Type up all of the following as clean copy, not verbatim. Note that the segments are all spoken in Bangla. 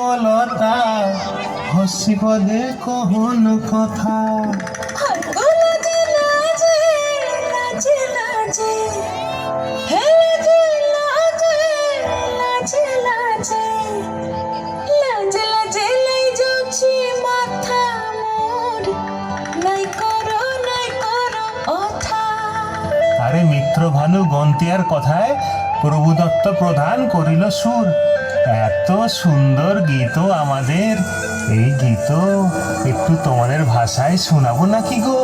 বনস্কলতা হসি পদে কহন কথা। আরে মিত্র ভানু গন্তিয়ার কথায় প্রভুদত্ত প্রধান করিল সুর। এত সুন্দর গীত আমাদের, এই গীত একটু তোমাদের ভাষায় শোনাবো নাকি গো?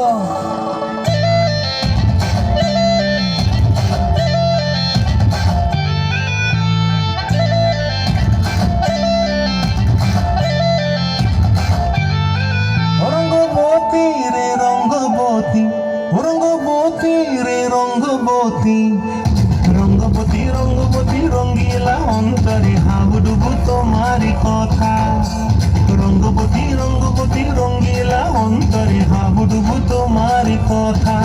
রঙ্গবতী রে রঙ্গবতী, রঙ্গবতী রে রঙ্গবতী, রঙ্গবতী রঙ্গবতী রঙ্গিলা অন্তরে হাবুডুবু তোমারি কথা। রঙ্গবতী রঙ্গবতী রঙ্গিলা অন্তরে হাবুডুবু তোমারি কথা।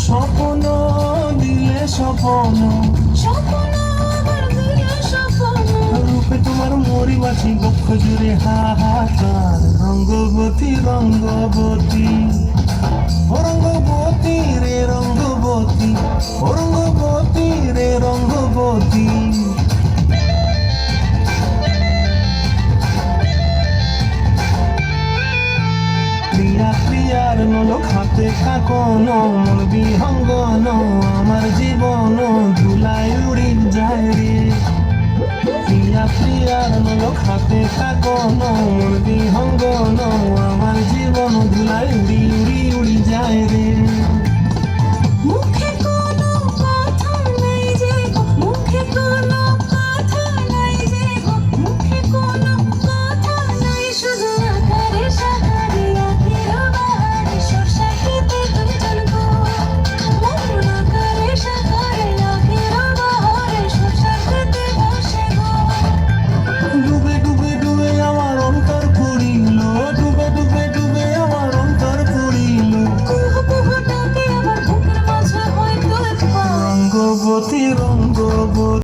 স্বপ্ন দিলে স্বপ্ন, রূপে তোমার মরি বাছি বক্ষ জুড়ে হাহাকার। রঙ্গবতী রঙ্গবতী, ও রঙ্গবতী রে রঙ্গবতী, ও রঙ্গবতী রে রঙ্গবতী। প্রিয়া প্রিয়ার নলক হাতে কাকন, মন বিহঙ্গন আমার জীবন ধুলায় উড়ি যায় রে। প্রিয়া প্রিয়ার নলক হাতে কাকন, মন বিহঙ্গন আমার জীবন ধুলায় উড়ি উড়ি উড়ি যায় রে।